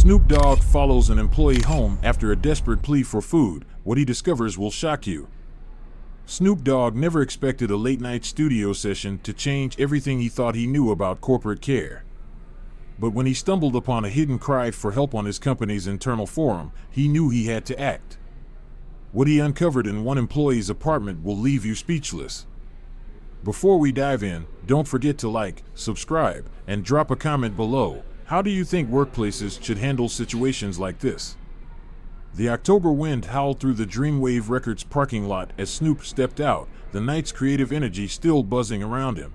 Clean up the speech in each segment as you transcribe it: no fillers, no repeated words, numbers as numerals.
Snoop Dogg follows an employee home after a desperate plea for food. What he discovers will shock you. Snoop Dogg never expected a late-night studio session to change everything he thought he knew about corporate care. But when he stumbled upon a hidden cry for help on his company's internal forum, he knew he had to act. What he uncovered in one employee's apartment will leave you speechless. Before we dive in, don't forget to like, subscribe, and drop a comment below. How do you think workplaces should handle situations like this? The October wind howled through the Dreamwave Records parking lot as Snoop stepped out, the night's creative energy still buzzing around him.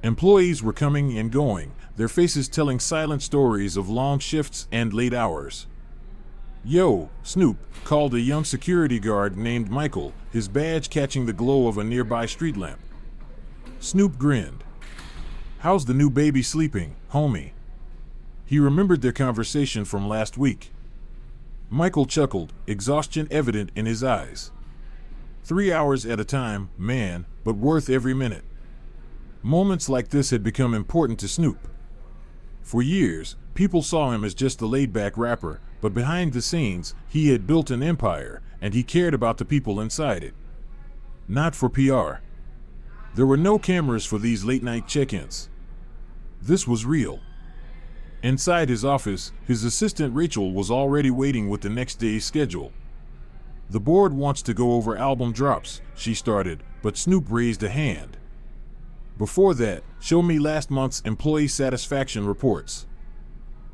Employees were coming and going, their faces telling silent stories of long shifts and late hours. "Yo, Snoop," called a young security guard named Michael, his badge catching the glow of a nearby street lamp. Snoop grinned. "How's the new baby sleeping, homie?" He remembered their conversation from last week. Michael chuckled, exhaustion evident in his eyes. 3 hours at a time, man, but worth every minute. Moments like this had become important to Snoop. For years, people saw him as just a laid-back rapper, but behind the scenes, he had built an empire, and he cared about the people inside it. Not for PR. There were no cameras for these late-night check-ins. This was real. Inside his office, his assistant Rachel was already waiting with the next day's schedule. "The board wants to go over album drops," she started, but Snoop raised a hand. "Before that, show me last month's employee satisfaction reports."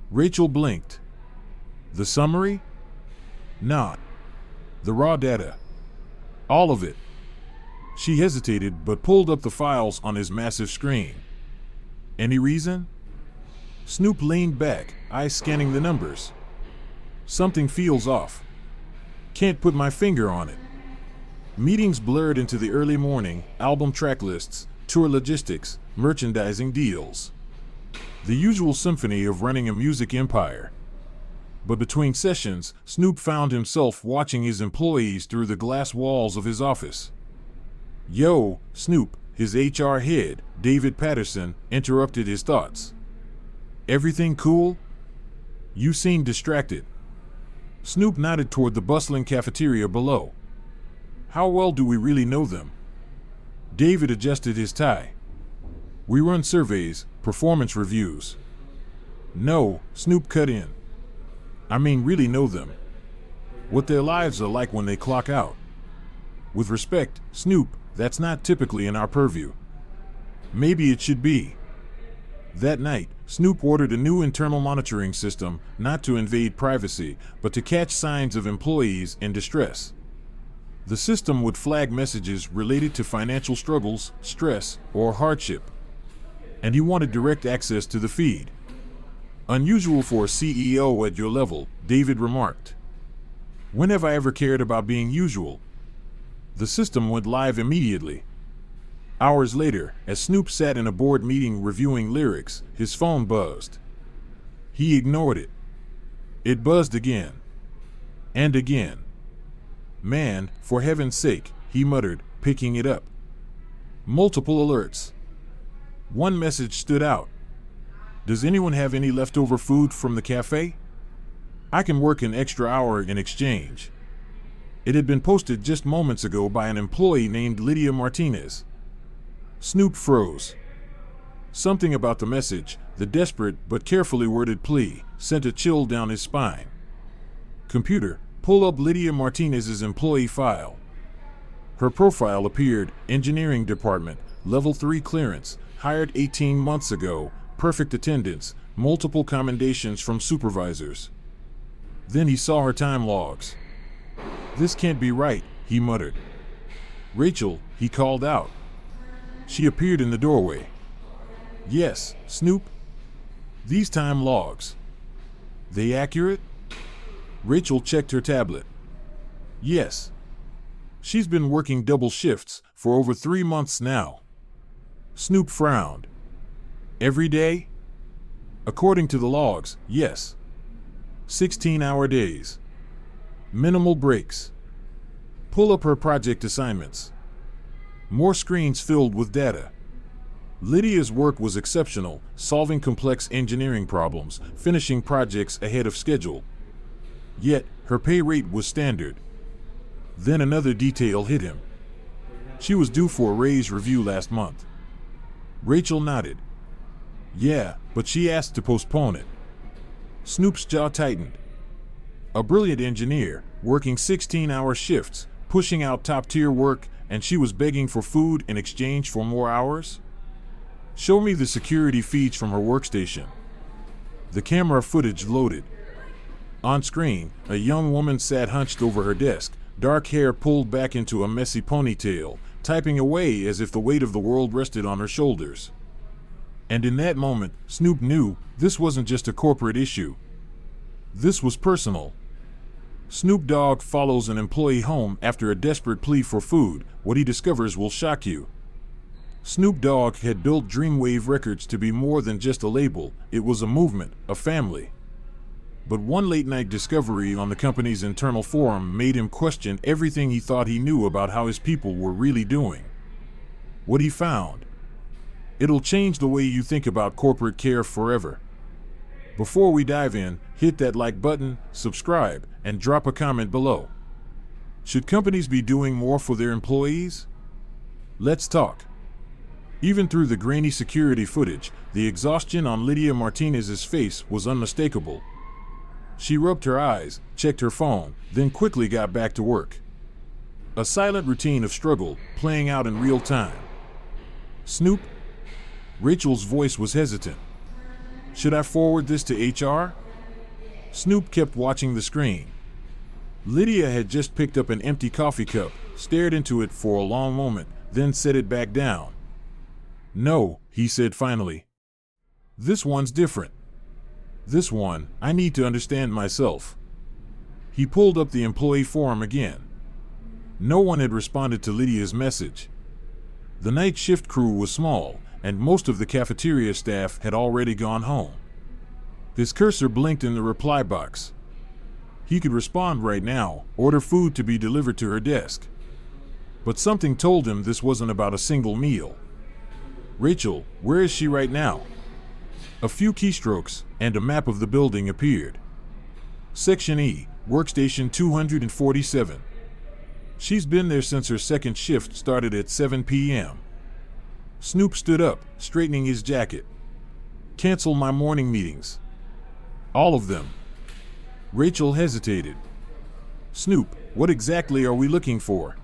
Rachel blinked. "The summary? Nah. The raw data. All of it." She hesitated but pulled up the files on his massive screen. "Any reason?" Snoop leaned back, eyes scanning the numbers. "Something feels off. Can't put my finger on it." Meetings blurred into the early morning, album track lists, tour logistics, merchandising deals. The usual symphony of running a music empire. But between sessions, Snoop found himself watching his employees through the glass walls of his office. "Yo, Snoop," his HR head, David Patterson, interrupted his thoughts. "Everything cool? You seem distracted." Snoop nodded toward the bustling cafeteria below. "How well do we really know them?" David adjusted his tie. "We run surveys, performance reviews." "No," Snoop cut in. "I mean really know them. What their lives are like when they clock out." "With respect, Snoop, that's not typically in our purview." "Maybe it should be." That night, Snoop ordered a new internal monitoring system, not to invade privacy, but to catch signs of employees in distress. The system would flag messages related to financial struggles, stress, or hardship. And he wanted direct access to the feed. "Unusual for a CEO at your level," David remarked. "When have I ever cared about being usual?" The system went live immediately. Hours later, as Snoop sat in a board meeting reviewing lyrics, his phone buzzed. He ignored it. It buzzed again. And again. "Man, for heaven's sake," he muttered, picking it up. Multiple alerts. One message stood out. "Does anyone have any leftover food from the cafe? I can work an extra hour in exchange." It had been posted just moments ago by an employee named Lydia Martinez. Snoop froze. Something about the message, the desperate but carefully worded plea, sent a chill down his spine. "Computer, pull up Lydia Martinez's employee file." Her profile appeared, engineering department, level 3 clearance, hired 18 months ago, perfect attendance, multiple commendations from supervisors. Then he saw her time logs. "This can't be right," he muttered. "Rachel," he called out. She appeared in the doorway. "Yes, Snoop? These time logs. They accurate?" Rachel checked her tablet. "Yes. She's been working double shifts for over 3 months now." Snoop frowned. "Every day?" "According to the logs, yes. 16-hour days. Minimal breaks. Pull up her project assignments. More screens filled with data. Lydia's work was exceptional, solving complex engineering problems, finishing projects ahead of schedule. Yet, her pay rate was standard. Then another detail hit him. She was due for a raise review last month. Rachel nodded. Yeah, but she asked to postpone it. Snoop's jaw tightened. A brilliant engineer, working 16-hour shifts, pushing out top-tier work, and she was begging for food in exchange for more hours? Show me the security feeds from her workstation. The camera footage loaded. On screen, a young woman sat hunched over her desk, dark hair pulled back into a messy ponytail, typing away as if the weight of the world rested on her shoulders. And in that moment, Snoop knew this wasn't just a corporate issue. This was personal. Snoop Dogg follows an employee home after a desperate plea for food. What he discovers will shock you. Snoop Dogg had built Dreamwave Records to be more than just a label. It was a movement, a family. But one late-night discovery on the company's internal forum made him question everything he thought he knew about how his people were really doing. What he found. It'll change the way you think about corporate care forever. Before we dive in, hit that like button, subscribe, and drop a comment below. Should companies be doing more for their employees? Let's talk. Even through the grainy security footage, the exhaustion on Lydia Martinez's face was unmistakable. She rubbed her eyes, checked her phone, then quickly got back to work. A silent routine of struggle, playing out in real time. Snoop? Rachel's voice was hesitant. Should I forward this to HR? Snoop kept watching the screen. Lydia had just picked up an empty coffee cup, stared into it for a long moment, then set it back down. No, he said finally. This one's different. This one, I need to understand myself. He pulled up the employee forum again. No one had responded to Lydia's message. The night shift crew was small, and most of the cafeteria staff had already gone home. His cursor blinked in the reply box. He could respond right now, order food to be delivered to her desk. But something told him this wasn't about a single meal. Rachel, where is she right now? A few keystrokes, and a map of the building appeared. Section E, workstation 247. She's been there since her second shift started at 7 p.m. Snoop stood up, straightening his jacket. Cancel my morning meetings. All of them. Rachel hesitated. Snoop, what exactly are we looking for?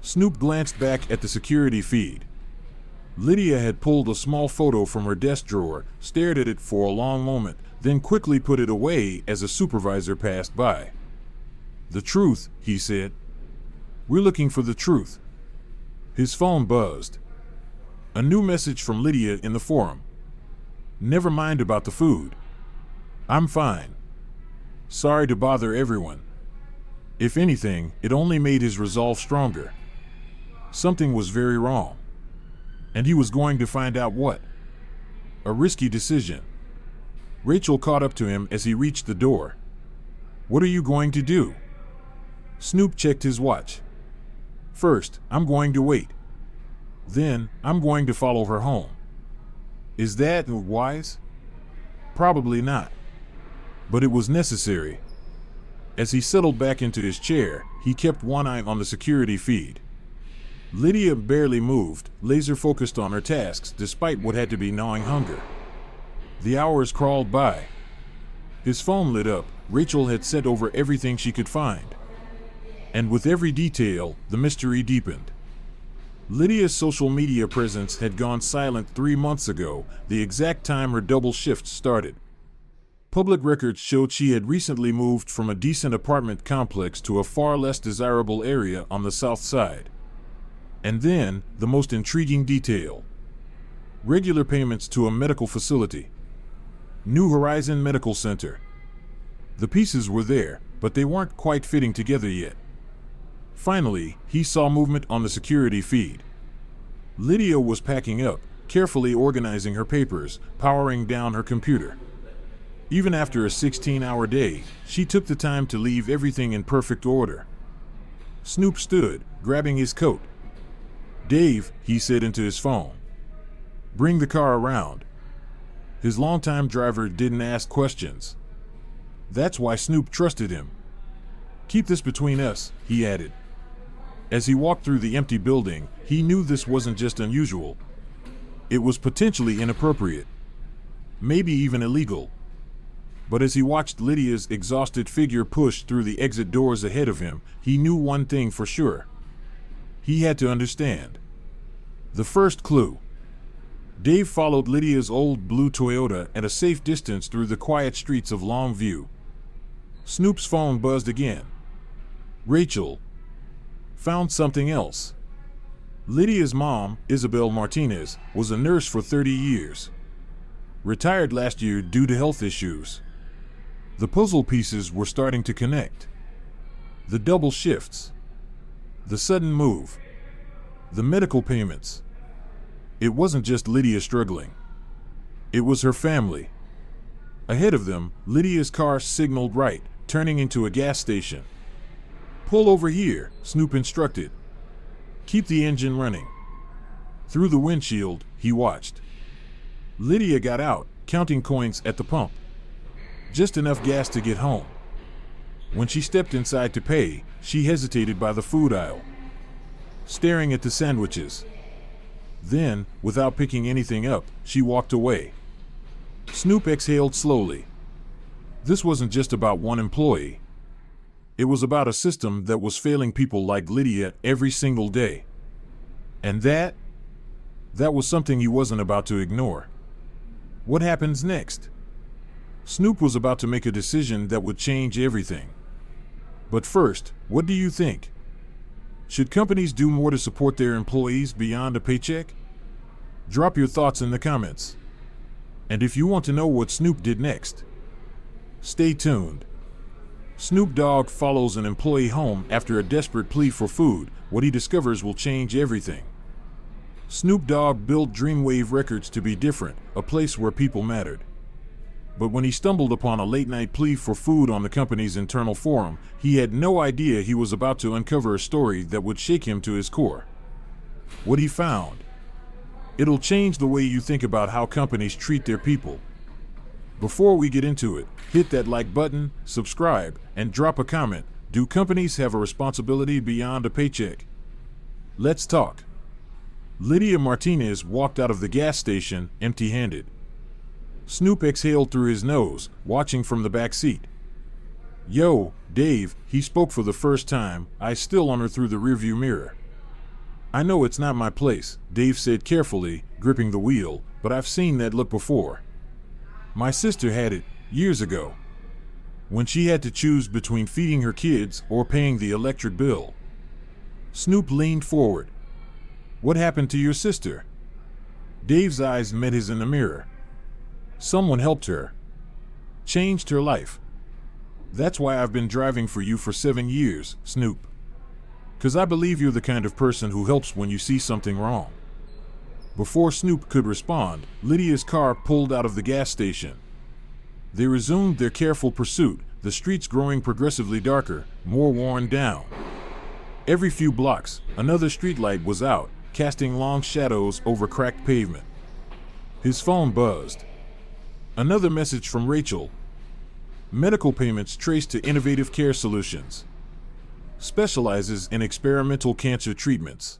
Snoop glanced back at the security feed. Lydia had pulled a small photo from her desk drawer, stared at it for a long moment, then quickly put it away as a supervisor passed by. The truth, he said. We're looking for the truth. His phone buzzed. A new message from Lydia in the forum. Never mind about the food. I'm fine. Sorry to bother everyone. If anything, it only made his resolve stronger. Something was very wrong. And he was going to find out what. A risky decision. Rachel caught up to him as he reached the door. What are you going to do? Snoop checked his watch. First, I'm going to wait. Then, I'm going to follow her home. Is that wise? Probably not. But it was necessary. As he settled back into his chair, he kept one eye on the security feed. Lydia barely moved, laser-focused on her tasks despite what had to be gnawing hunger. The hours crawled by. His phone lit up. Rachel had sent over everything she could find. And with every detail, the mystery deepened. Lydia's social media presence had gone silent 3 months ago, the exact time her double shift started. Public records showed she had recently moved from a decent apartment complex to a far less desirable area on the south side. And then, the most intriguing detail. Regular payments to a medical facility. New Horizon Medical Center. The pieces were there, but they weren't quite fitting together yet. Finally, he saw movement on the security feed. Lydia was packing up, carefully organizing her papers, powering down her computer. Even after a 16-hour day, she took the time to leave everything in perfect order. Snoop stood, grabbing his coat. Dave, he said into his phone. Bring the car around. His longtime driver didn't ask questions. That's why Snoop trusted him. Keep this between us, he added. As he walked through the empty building, he knew this wasn't just unusual. It was potentially inappropriate. Maybe even illegal. But as he watched Lydia's exhausted figure push through the exit doors ahead of him, he knew one thing for sure. He had to understand. The first clue. Dave followed Lydia's old blue Toyota at a safe distance through the quiet streets of Longview. Snoop's phone buzzed again. Rachel found something else. Lydia's mom, Isabel Martinez, was a nurse for 30 years. Retired last year due to health issues. The puzzle pieces were starting to connect. The double shifts. The sudden move. The medical payments. It wasn't just Lydia struggling. It was her family. Ahead of them, Lydia's car signaled right, turning into a gas station. Pull over here, Snoop instructed. Keep the engine running. Through the windshield, he watched. Lydia got out, counting coins at the pump. Just enough gas to get home. When she stepped inside to pay, she hesitated by the food aisle, staring at the sandwiches. Then, without picking anything up, she walked away. Snoop exhaled slowly. This wasn't just about one employee. It was about a system that was failing people like Lydia every single day. And that was something he wasn't about to ignore. What happens next? Snoop was about to make a decision that would change everything. But first, what do you think? Should companies do more to support their employees beyond a paycheck? Drop your thoughts in the comments. And if you want to know what Snoop did next, stay tuned. Snoop Dogg follows an employee home after a desperate plea for food. What he discovers will change everything. Snoop Dogg built Dreamwave Records to be different, a place where people mattered. But when he stumbled upon a late-night plea for food on the company's internal forum, he had no idea he was about to uncover a story that would shake him to his core. What he found. It'll change the way you think about how companies treat their people. Before we get into it, hit that like button, subscribe, and drop a comment. Do companies have a responsibility beyond a paycheck? Let's talk. Lydia Martinez walked out of the gas station empty-handed. Snoop exhaled through his nose, watching from the back seat. Yo, Dave, he spoke for the first time, eyes still on her through the rearview mirror. I know it's not my place, Dave said carefully, gripping the wheel, but I've seen that look before. My sister had it, years ago. When she had to choose between feeding her kids or paying the electric bill. Snoop leaned forward. What happened to your sister? Dave's eyes met his in the mirror. Someone helped her. Changed her life. That's why I've been driving for you for 7 years, Snoop. 'Cause I believe you're the kind of person who helps when you see something wrong. Before Snoop could respond, Lydia's car pulled out of the gas station. They resumed their careful pursuit, the streets growing progressively darker, more worn down. Every few blocks, another streetlight was out, casting long shadows over cracked pavement. His phone buzzed. Another message from Rachel. Medical payments traced to Innovative Care Solutions. Specializes in experimental cancer treatments.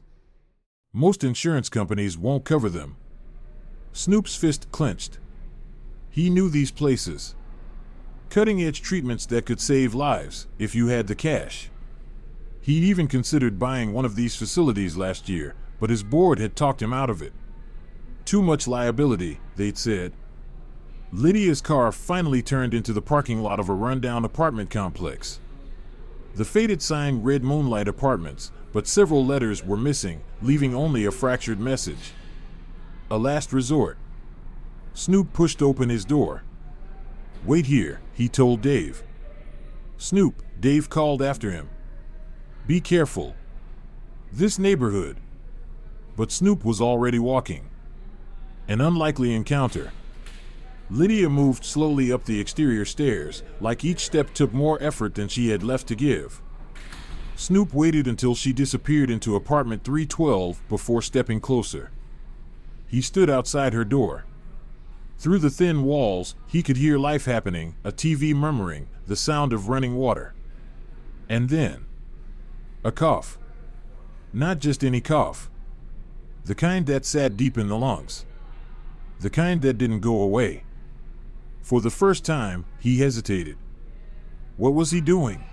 Most insurance companies won't cover them. Snoop's fist clenched. He knew these places. Cutting-edge treatments that could save lives, if you had the cash. He even considered buying one of these facilities last year, but his board had talked him out of it. Too much liability, they'd said. Lydia's car finally turned into the parking lot of a rundown apartment complex. The faded sign read Moonlight Apartments, but several letters were missing, leaving only a fractured message. A last resort. Snoop pushed open his door. Wait here, he told Dave. Snoop, Dave called after him. Be careful. This neighborhood. But Snoop was already walking. An unlikely encounter. Lydia moved slowly up the exterior stairs, like each step took more effort than she had left to give. Snoop waited until she disappeared into apartment 312 before stepping closer. he stood outside her door. Through the thin walls, he could hear life happening, a TV murmuring, the sound of running water. And then, a cough. Not just any cough. The kind that sat deep in the lungs. The kind that didn't go away. For the first time, he hesitated. What was he doing?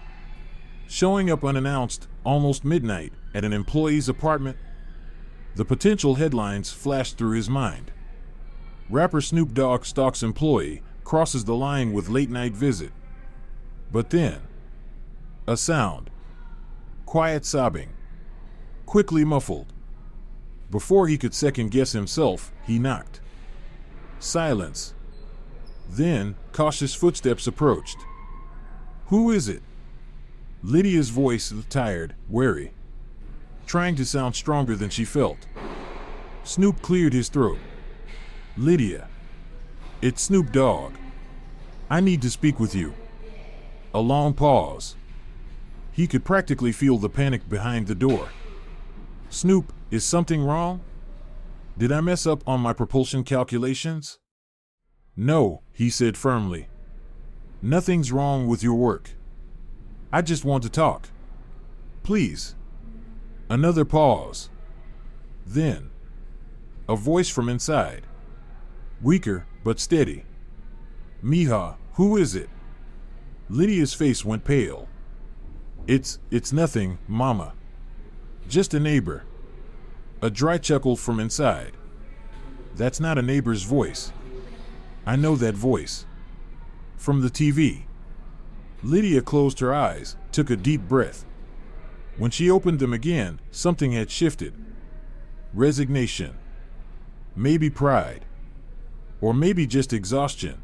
Showing up unannounced, almost midnight, at an employee's apartment? The potential headlines flashed through his mind. Rapper Snoop Dogg stalks employee, crosses the line with late-night visit. But then, a sound. Quiet sobbing. Quickly muffled. Before he could second-guess himself, he knocked. Silence. Then, cautious footsteps approached. Who is it? Lydia's voice was tired, wary, trying to sound stronger than she felt. Snoop cleared his throat. Lydia. It's Snoop Dogg. I need to speak with you. A long pause. He could practically feel the panic behind the door. Snoop, is something wrong? Did I mess up on my propulsion calculations? No, he said firmly. Nothing's wrong with your work. I just want to talk. Please. Another pause. Then, a voice from inside. Weaker, but steady. Mija, who is it? Lydia's face went pale. It's nothing, Mama. Just a neighbor. A dry chuckle from inside. That's not a neighbor's voice. I know that voice. From the TV. Lydia closed her eyes, took a deep breath. When she opened them again, something had shifted. Resignation. Maybe pride. Or maybe just exhaustion.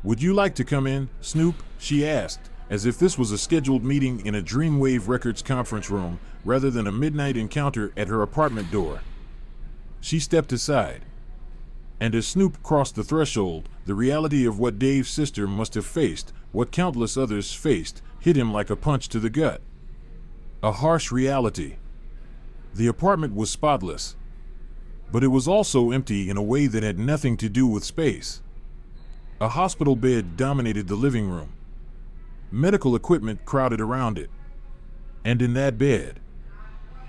Would you like to come in, Snoop? She asked, as if this was a scheduled meeting in a Dreamwave Records conference room rather than a midnight encounter at her apartment door. She stepped aside. And as Snoop crossed the threshold, the reality of what Dave's sister must have faced, what countless others faced, hit him like a punch to the gut. A harsh reality. The apartment was spotless. But it was also empty in a way that had nothing to do with space. A hospital bed dominated the living room. Medical equipment crowded around it. And in that bed,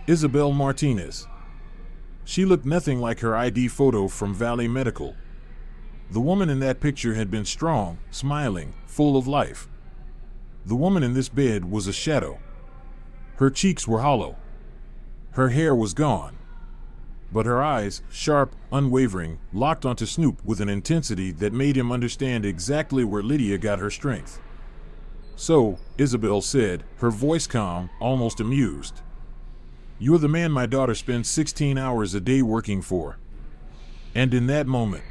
Isabel Martinez. She looked nothing like her ID photo from Valley Medical. The woman in that picture had been strong, smiling, full of life. The woman in this bed was a shadow. Her cheeks were hollow. Her hair was gone. But her eyes, sharp, unwavering, locked onto Snoop with an intensity that made him understand exactly where Lydia got her strength. So, Isabel said, her voice calm, almost amused. You're the man my daughter spends 16 hours a day working for. And in that moment,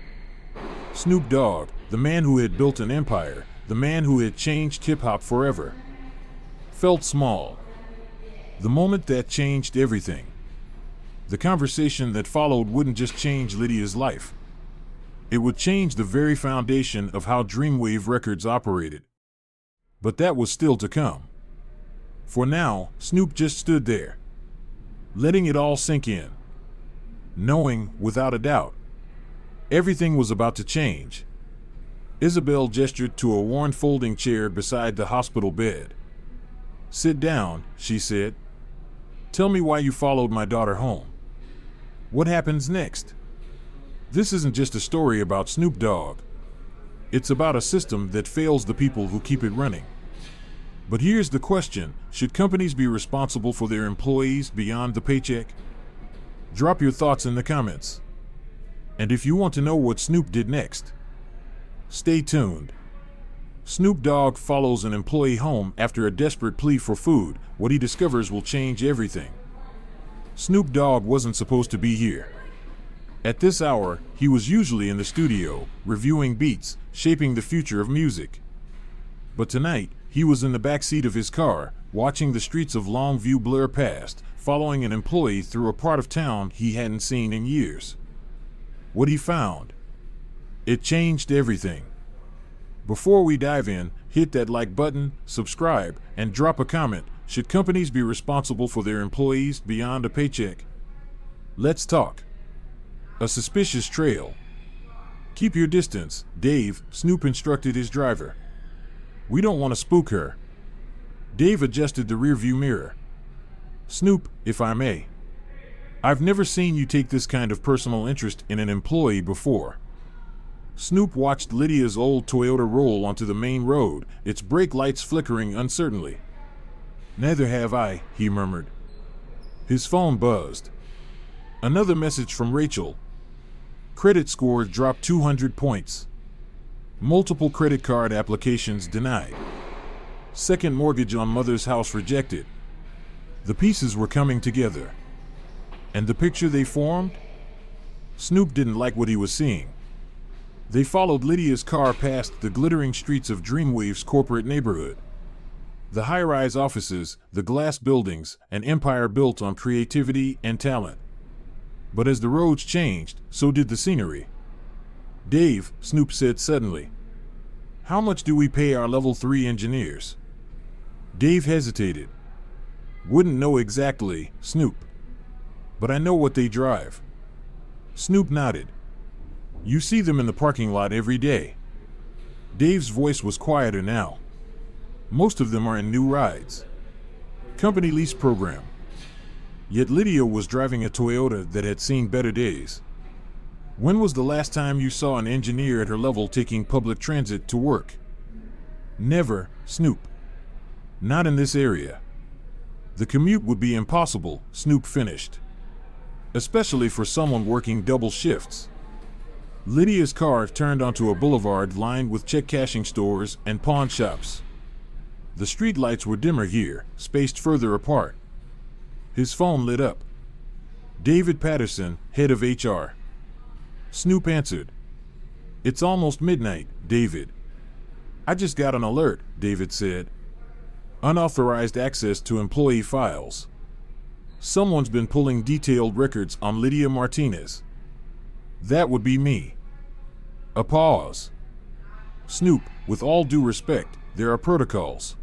Snoop Dogg, the man who had built an empire, the man who had changed hip-hop forever, felt small. The moment that changed everything. The conversation that followed wouldn't just change Lydia's life. It would change the very foundation of how Dreamwave Records operated. But that was still to come. For now, Snoop just stood there, letting it all sink in, knowing, without a doubt, everything was about to change. Isabel gestured to a worn folding chair beside the hospital bed. Sit down, she said. Tell me why you followed my daughter home. What happens next? This isn't just a story about Snoop Dogg. It's about a system that fails the people who keep it running. But here's the question, should companies be responsible for their employees beyond the paycheck? Drop your thoughts in the comments. And if you want to know what Snoop did next, stay tuned. Snoop Dogg follows an employee home after a desperate plea for food. What he discovers will change everything. Snoop Dogg wasn't supposed to be here. At this hour, he was usually in the studio, reviewing beats, shaping the future of music. But tonight, he was in the backseat of his car, watching the streets of Longview blur past, following an employee through a part of town he hadn't seen in years. What he found, it changed everything. Before we dive in, hit that like button, subscribe, and drop a comment. Should companies be responsible for their employees beyond a paycheck? Let's talk. A suspicious trail. Keep your distance, Dave, Snoop instructed his driver. We don't want to spook her. Dave adjusted the rearview mirror. Snoop, if I may. I've never seen you take this kind of personal interest in an employee before. Snoop watched Lydia's old Toyota roll onto the main road, its brake lights flickering uncertainly. Neither have I, he murmured. His phone buzzed. Another message from Rachel. Credit score dropped 200 points. Multiple credit card applications denied. Second mortgage on mother's house rejected. The pieces were coming together. And the picture they formed? Snoop didn't like what he was seeing. They followed Lydia's car past the glittering streets of Dreamwave's corporate neighborhood. The high-rise offices, the glass buildings, an empire built on creativity and talent. But as the roads changed, so did the scenery. Dave, Snoop said suddenly. How much do we pay our level 3 engineers? Dave hesitated. Wouldn't know exactly, Snoop. But I know what they drive. Snoop nodded. You see them in the parking lot every day. Dave's voice was quieter now. Most of them are in new rides. Company lease program. Yet Lydia was driving a Toyota that had seen better days. When was the last time you saw an engineer at her level taking public transit to work? Never, Snoop. Not in this area. The commute would be impossible, Snoop finished. Especially for someone working double shifts. Lydia's car turned onto a boulevard lined with check-cashing stores and pawn shops. The street lights were dimmer here, spaced further apart. His phone lit up. David Patterson, head of HR. Snoop answered. It's almost midnight, David. I just got an alert, David said. Unauthorized access to employee files. Someone's been pulling detailed records on Lydia Martinez. That would be me. A pause. Snoop, with all due respect, there are protocols.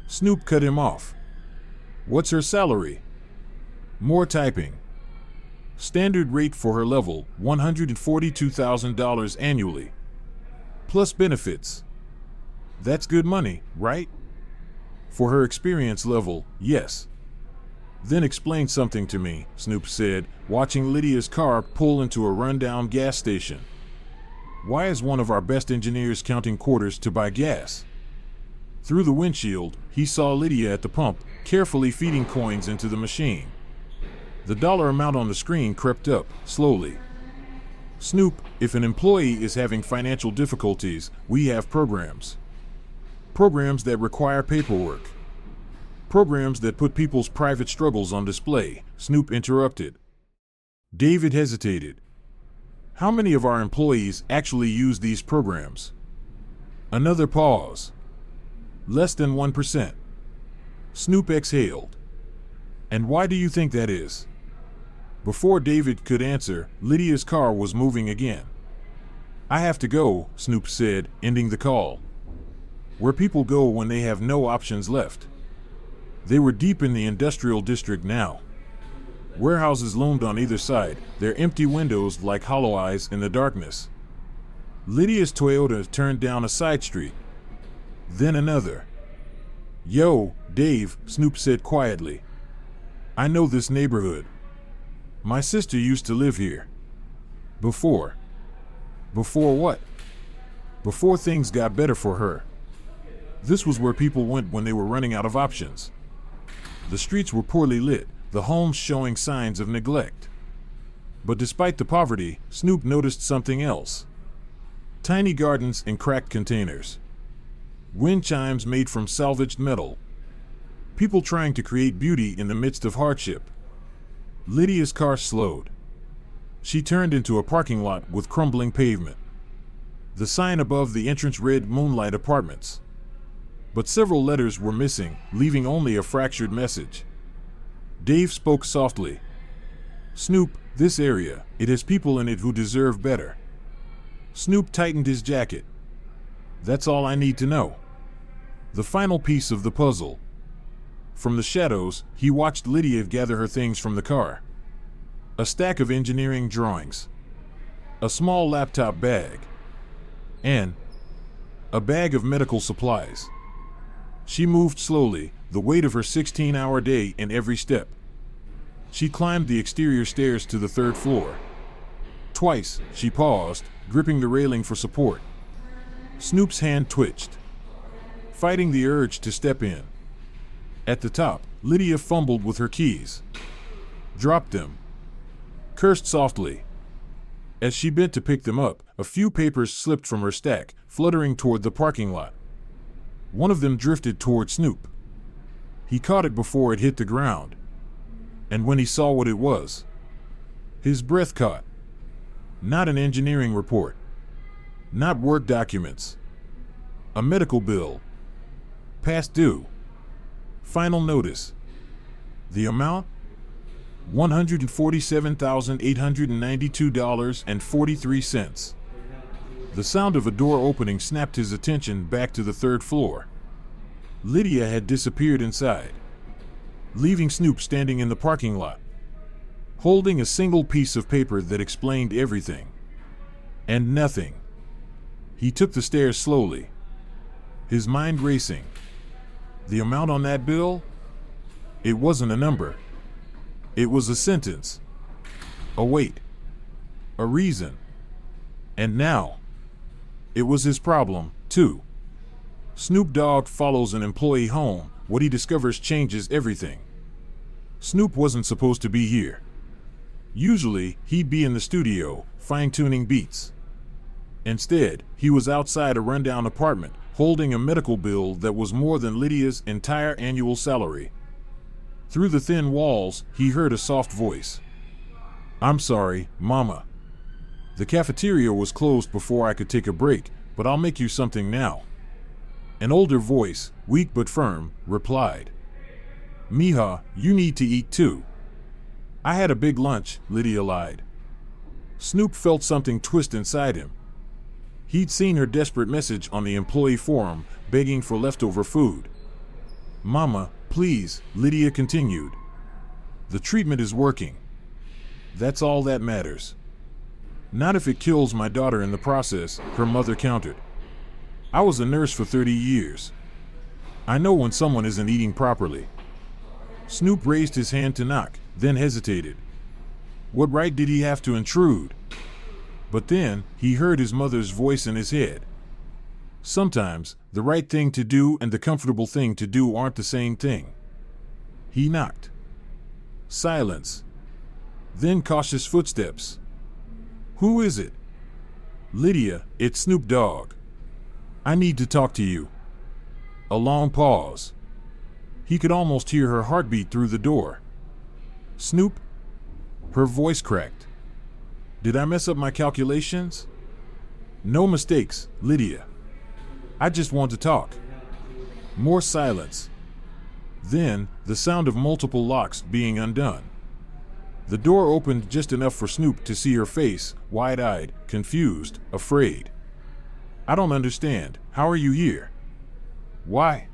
Snoop cut him off. What's her salary? More typing. Standard rate for her level, $142,000 annually. Plus benefits. That's good money, right? For her experience level, yes. Then explain something to me, Snoop said, watching Lydia's car pull into a rundown gas station. Why is one of our best engineers counting quarters to buy gas? Through the windshield, he saw Lydia at the pump, carefully feeding coins into the machine. The dollar amount on the screen crept up, slowly. Snoop, if an employee is having financial difficulties, we have programs. Programs that require paperwork. Programs that put people's private struggles on display, Snoop interrupted. David hesitated. How many of our employees actually use these programs? Another pause. Less than 1%. Snoop exhaled. And why do you think that is? Before David could answer, Lydia's car was moving again. I have to go, Snoop said, ending the call. Where people go when they have no options left. They were deep in the industrial district now. Warehouses loomed on either side, their empty windows like hollow eyes in the darkness. Lydia's Toyota turned down a side street. Then another. Yo, Dave, Snoop said quietly. I know this neighborhood. My sister used to live here. Before. Before what? Before things got better for her. This was where people went when they were running out of options. The streets were poorly lit, the homes showing signs of neglect. But despite the poverty, Snoop noticed something else. Tiny gardens in cracked containers. Wind chimes made from salvaged metal. People trying to create beauty in the midst of hardship. Lydia's car slowed. She turned into a parking lot with crumbling pavement. The sign above the entrance read Moonlight Apartments. But several letters were missing, leaving only a fractured message. Dave spoke softly. Snoop, this area, it has people in it who deserve better. Snoop tightened his jacket. That's all I need to know. The final piece of the puzzle. From the shadows, he watched Lydia gather her things from the car. a stack of engineering drawings, a small laptop bag, and a bag of medical supplies. She moved slowly, the weight of her 16-hour day in every step. She climbed the exterior stairs to the third floor. Twice, she paused, gripping the railing for support. Snoop's hand twitched, fighting the urge to step in. At the top, Lydia fumbled with her keys, dropped them, cursed softly. As she bent to pick them up, a few papers slipped from her stack, fluttering toward the parking lot. One of them drifted toward Snoop. He caught it before it hit the ground, and when he saw what it was, his breath caught. Not an engineering report, not work documents, a medical bill, past due, final notice. The amount? $147,892.43. The sound of a door opening snapped his attention back to the third floor. Lydia had disappeared inside, leaving Snoop standing in the parking lot, holding a single piece of paper that explained everything and nothing. He took the stairs slowly, his mind racing. The amount on that bill? It wasn't a number. It was a sentence, a weight, a reason. And now, it was his problem, too. Snoop Dogg follows an employee home. What he discovers changes everything. Snoop wasn't supposed to be here. Usually, he'd be in the studio, fine-tuning beats. Instead, he was outside a rundown apartment, holding a medical bill that was more than Lydia's entire annual salary. Through the thin walls, he heard a soft voice. "I'm sorry, Mama. The cafeteria was closed before I could take a break, but I'll make you something now." An older voice, weak but firm, replied. "Mija, you need to eat too." "I had a big lunch," Lydia lied. Snoop felt something twist inside him. He'd seen her desperate message on the employee forum, begging for leftover food. "Mama, please," Lydia continued. "The treatment is working. That's all that matters." "Not if it kills my daughter in the process," her mother countered. "I was a nurse for 30 years. I know when someone isn't eating properly." Snoop raised his hand to knock, then hesitated. What right did he have to intrude? But then, he heard his mother's voice in his head. Sometimes, the right thing to do and the comfortable thing to do aren't the same thing. He knocked. Silence. Then cautious footsteps. "Who is it?" "Lydia, it's Snoop Dogg. I need to talk to you." A long pause. He could almost hear her heartbeat through the door. "Snoop?" Her voice cracked. "Did I mess up my calculations?" "No mistakes, Lydia. I just want to talk." More silence. Then, the sound of multiple locks being undone. The door opened just enough for Snoop to see her face, wide-eyed, confused, afraid. "I don't understand. How are you here?" "Why?"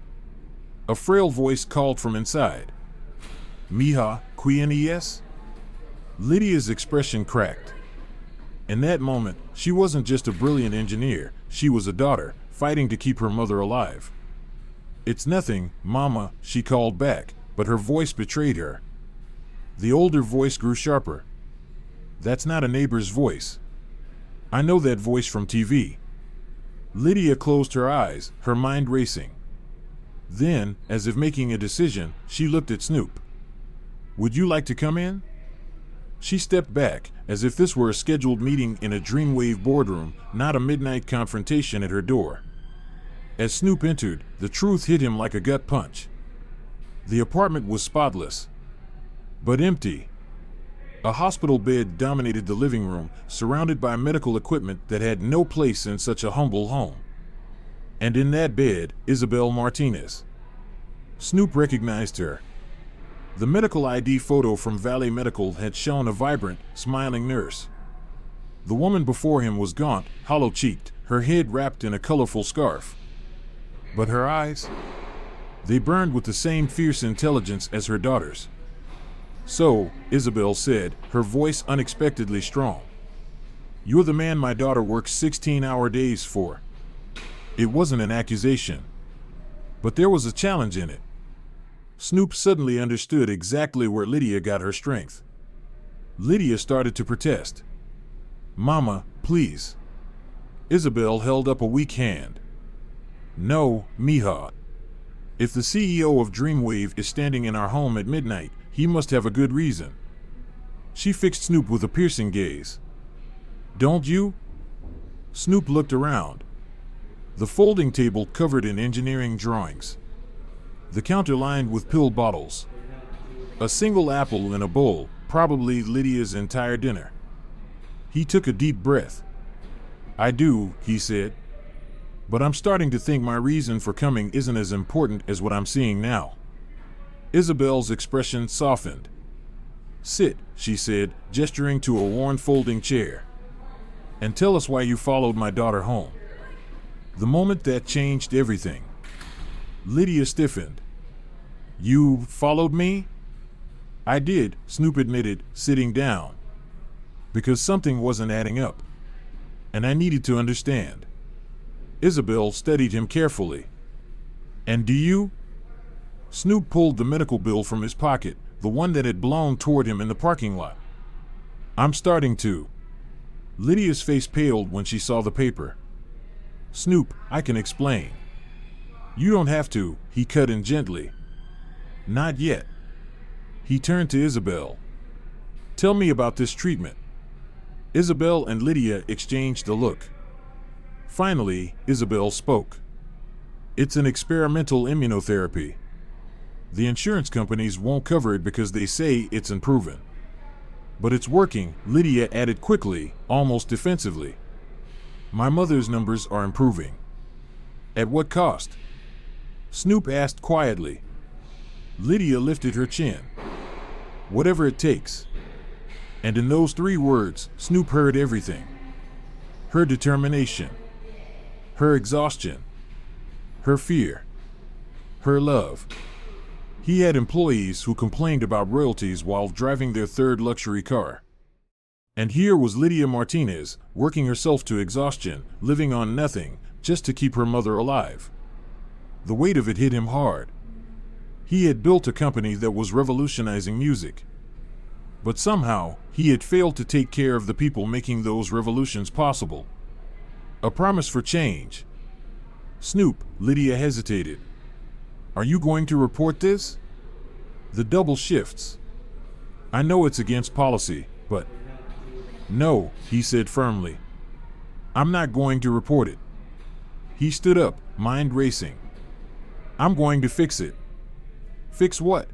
A frail voice called from inside. "Mija, quién? Lydia's expression cracked. In that moment, she wasn't just a brilliant engineer, she was a daughter, fighting to keep her mother alive. "It's nothing, Mama," she called back, but her voice betrayed her. The older voice grew sharper. "That's not a neighbor's voice. I know that voice from TV." Lydia closed her eyes, her mind racing. Then, as if making a decision, she looked at Snoop. "Would you like to come in?" She stepped back, as if this were a scheduled meeting in a Dreamwave boardroom, not a midnight confrontation at her door. As Snoop entered, the truth hit him like a gut punch. The apartment was spotless, but empty. A hospital bed dominated the living room, surrounded by medical equipment that had no place in such a humble home. And in that bed, Isabel Martinez. Snoop recognized her. The medical ID photo from Valley Medical had shown a vibrant, smiling nurse. The woman before him was gaunt, hollow-cheeked, her head wrapped in a colorful scarf. But her eyes? They burned with the same fierce intelligence as her daughter's. So, Isabel said, her voice unexpectedly strong. You're the man my daughter works 16-hour days for. It wasn't an accusation, but there was a challenge in it. Snoop suddenly understood exactly where Lydia got her strength. Lydia started to protest. Mama, please. Isabel held up a weak hand. No, mija. If the CEO of Dreamwave is standing in our home at midnight, he must have a good reason. She fixed Snoop with a piercing gaze. Don't you? Snoop looked around. The folding table covered in engineering drawings. The counter lined with pill bottles. A single apple in a bowl, probably Lydia's entire dinner. He took a deep breath. I do, he said. But I'm starting to think my reason for coming isn't as important as what I'm seeing now. Isabel's expression softened. Sit, she said, gesturing to a worn folding chair. And tell us why you followed my daughter home. The moment that changed everything. Lydia stiffened. You followed me? I did, Snoop admitted, sitting down. Because something wasn't adding up. And I needed to understand. Isabel studied him carefully. And do you? Snoop pulled the medical bill from his pocket, the one that had blown toward him in the parking lot. I'm starting to. Lydia's face paled when she saw the paper. Snoop, I can explain. You don't have to, he cut in gently. Not yet. He turned to Isabel. Tell me about this treatment. Isabel and Lydia exchanged a look. Finally, Isabel spoke. It's an experimental immunotherapy. The insurance companies won't cover it because they say it's unproven. But it's working, Lydia added quickly, almost defensively. My mother's numbers are improving. At what cost? Snoop asked quietly. Lydia lifted her chin. Whatever it takes. And in those 3 words, Snoop heard everything. Her determination. Her exhaustion. Her fear. Her love. He had employees who complained about royalties while driving their 3rd luxury car. And here was Lydia Martinez, working herself to exhaustion, living on nothing, just to keep her mother alive. The weight of it hit him hard. He had built a company that was revolutionizing music. But somehow, he had failed to take care of the people making those revolutions possible. A promise for change. Snoop, Lydia hesitated. Are you going to report this? The double shifts. I know it's against policy, but... No, he said firmly. I'm not going to report it. He stood up, mind racing. I'm going to fix it. Fix what?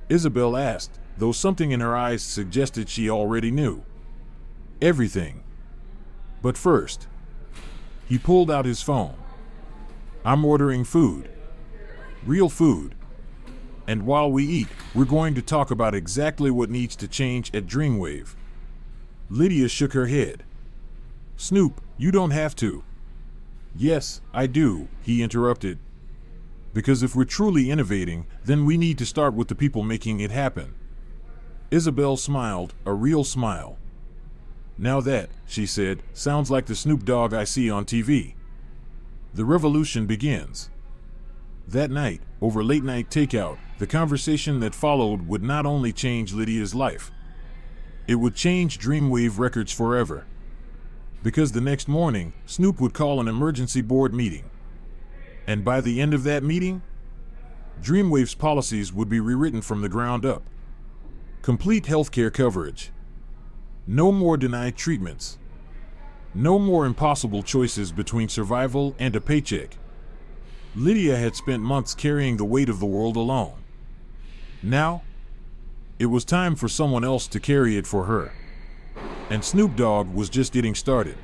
Isabel asked, though something in her eyes suggested she already knew. Everything. But first, he pulled out his phone. I'm ordering food. Real food. And while we eat, we're going to talk about exactly what needs to change at Dreamwave. Lydia shook her head. Snoop, you don't have to. Yes, I do, he interrupted. Because if we're truly innovating, then we need to start with the people making it happen. Isabel smiled, a real smile. Now that, she said, sounds like the Snoop Dogg I see on TV. The revolution begins. That night, over late-night takeout, the conversation that followed would not only change Lydia's life. It would change Dreamwave Records forever. Because the next morning, Snoop would call an emergency board meeting. And by the end of that meeting, Dreamwave's policies would be rewritten from the ground up. Complete healthcare coverage. No more denied treatments. No more impossible choices between survival and a paycheck. Lydia had spent months carrying the weight of the world alone. Now, it was time for someone else to carry it for her. And Snoop Dogg was just getting started.